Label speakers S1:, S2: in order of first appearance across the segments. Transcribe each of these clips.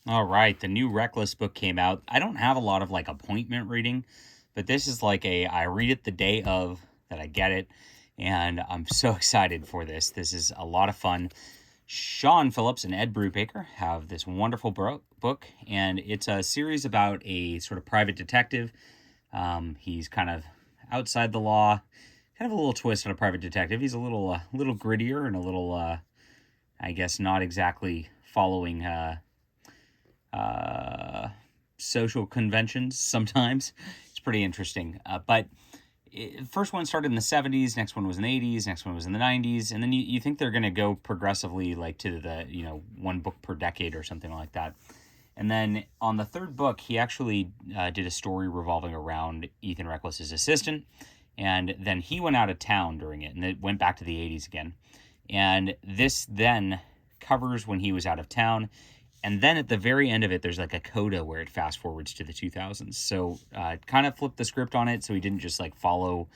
S1: All right, the new Reckless book came out. I don't have a lot of like appointment reading, but this is like I read it the day of that I get it, and I'm so excited for this. This is a lot of fun. Sean Phillips and Ed Brubaker have this wonderful book, and it's a series about a sort of private detective. He's kind of outside the law, kind of a little twist on a private detective. He's a little grittier and a little, I guess, not exactly following uh, social conventions sometimes. It's pretty interesting. But first one started in the 70s, next one was in the 80s, next one was in the 90s, and then you think they're going to go progressively like to the, one book per decade or something like that. And then on the third book, he actually did a story revolving around Ethan Reckless's assistant. And then he went out of town during it, and it went back to the 80s again. And this then covers when he was out of town. And then at the very end of it, there's like a coda where it fast forwards to the 2000s. So kind of flipped the script on it, so he didn't just like follow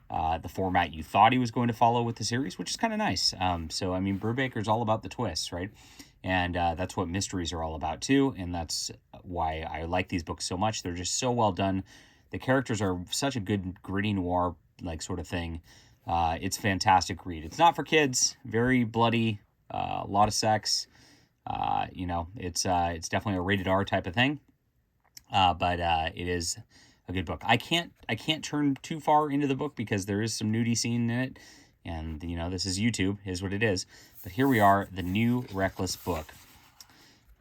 S1: the format you thought he was going to follow with the series, which is kind of nice. So I mean, Brubaker's all about the twists, right? And that's what mysteries are all about too. And that's why I like these books so much. They're just so well done. The characters are such a good gritty noir like sort of thing. It's fantastic read. It's not for kids. Very bloody. A lot of sex. It's definitely a rated R type of thing. But it is a good book. I can't turn too far into the book because there is some nudie scene in it, and this is YouTube, is what it is. But here we are, the new Reckless book.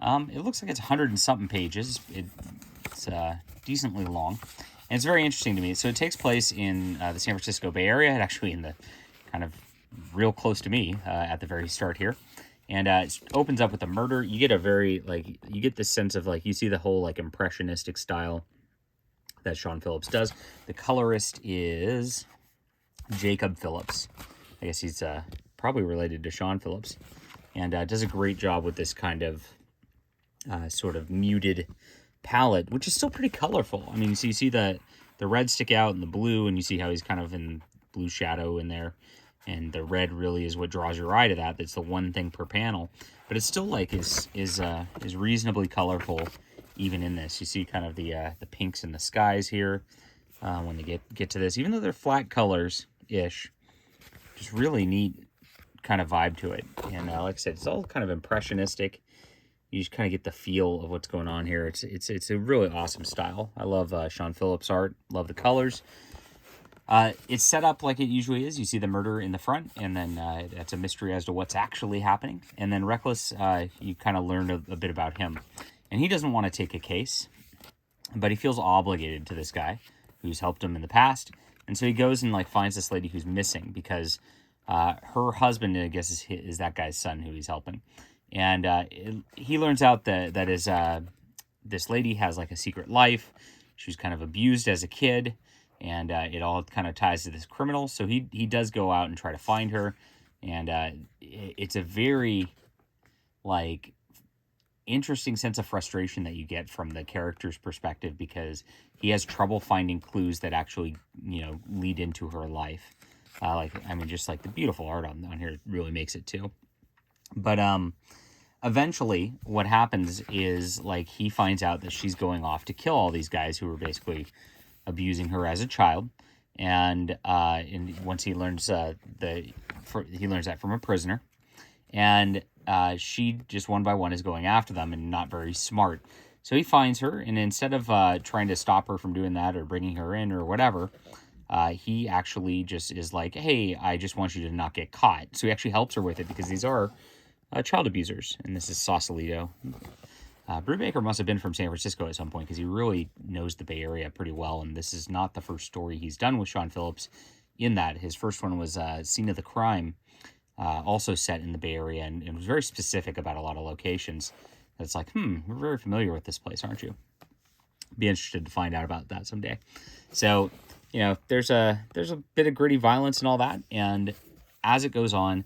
S1: It looks like it's 100 and something pages. It's decently long, and it's very interesting to me. So it takes place in the San Francisco Bay Area, and actually in the kind of real close to me at the very start here. And it opens up with a murder. You get a very you get this sense of like you see the whole like impressionistic style that Sean Phillips does. The colorist is Jacob Phillips. I guess he's probably related to Sean Phillips, and does a great job with this kind of sort of muted palette, which is still pretty colorful. I mean, so you see the red stick out and the blue, and you see how he's kind of in blue shadow in there, and the red really is what draws your eye to that. That's the one thing per panel, but it's still like is reasonably colorful even in this. You see kind of the pinks in the skies here when they get to this, even though they're flat colors ish, just really neat kind of vibe to it. And like I said, it's all kind of impressionistic. You just kind of get the feel of what's going on here. It's a really awesome style. I love Sean Phillips' art. Love the colors. It's set up like it usually is. You see the murder in the front, and then it's a mystery as to what's actually happening. And then Reckless, you kind of learn a bit about him. And he doesn't want to take a case, but he feels obligated to this guy who's helped him in the past. And so he goes and like finds this lady who's missing because her husband, I guess, is that guy's son who he's helping. And he learns out that is this lady has like a secret life. She was kind of abused as a kid, and it all kind of ties to this criminal. So he does go out and try to find her, and it's a very like interesting sense of frustration that you get from the character's perspective because he has trouble finding clues that actually lead into her life. Just like the beautiful art on here really makes it too. But eventually what happens is like he finds out that she's going off to kill all these guys who were basically abusing her as a child. And once he learns he learns that from a prisoner, and she just one by one is going after them and not very smart. So he finds her, and instead of trying to stop her from doing that or bringing her in or whatever, he actually just is like, hey, I just want you to not get caught. So he actually helps her with it because these are child abusers, and this is Sausalito. Brubaker must have been from San Francisco at some point because he really knows the Bay Area pretty well, and this is not the first story he's done with Sean Phillips. In that, his first one was Scene of the Crime, also set in the Bay Area, and it was very specific about a lot of locations. It's like, we're very familiar with this place, aren't you? Be interested to find out about that someday. So, there's a bit of gritty violence and all that, and as it goes on,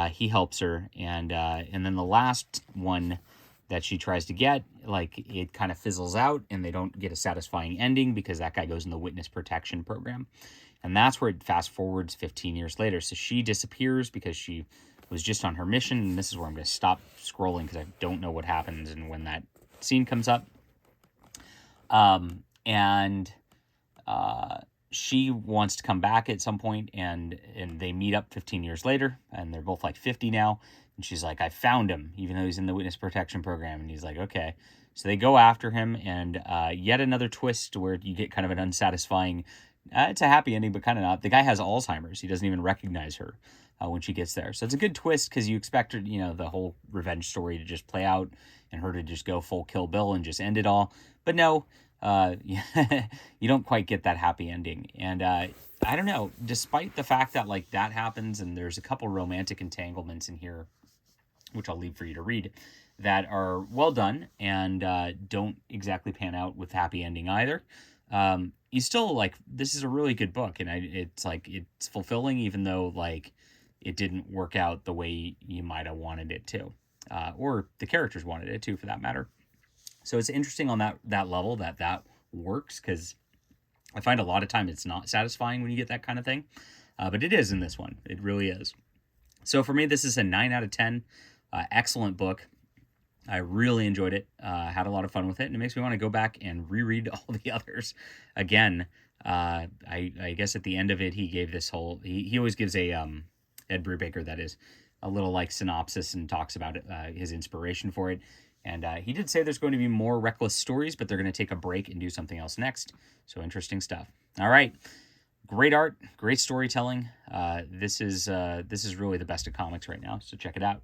S1: he helps her, and then the last one that she tries to get, like, it kind of fizzles out, and they don't get a satisfying ending because that guy goes in the witness protection program. And that's where it fast forwards 15 years later. So she disappears because she was just on her mission. And this is where I'm going to stop scrolling because I don't know what happens and when that scene comes up. And she wants to come back at some point, and they meet up 15 years later, and they're both like 50 now. And she's like, I found him, even though he's in the witness protection program. And he's like, okay. So they go after him, and yet another twist where you get kind of an unsatisfying, it's a happy ending, but kind of not. The guy has Alzheimer's. He doesn't even recognize her when she gets there. So it's a good twist because you expect her, the whole revenge story to just play out and her to just go full Kill Bill and just end it all. But no, you don't quite get that happy ending. And I don't know, despite the fact that like that happens and there's a couple romantic entanglements in here, which I'll leave for you to read, that are well done and don't exactly pan out with happy ending either. You still like, this is a really good book, and it's like, it's fulfilling even though like it didn't work out the way you might have wanted it to, or the characters wanted it to, for that matter. So it's interesting on that level that works, because I find a lot of time it's not satisfying when you get that kind of thing, but it is in this one. It really is. So for me, this is a 9 out of 10. Excellent book. I really enjoyed it. Had a lot of fun with it, and it makes me want to go back and reread all the others again. I guess at the end of it, he gave this whole. He always gives a Ed Brubaker, that is, a little like synopsis and talks about it, his inspiration for it. And he did say there's going to be more Reckless stories, but they're going to take a break and do something else next. So interesting stuff. All right. Great art, great storytelling. This is really the best of comics right now, so check it out.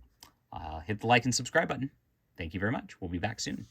S1: Hit the like and subscribe button. Thank you very much. We'll be back soon.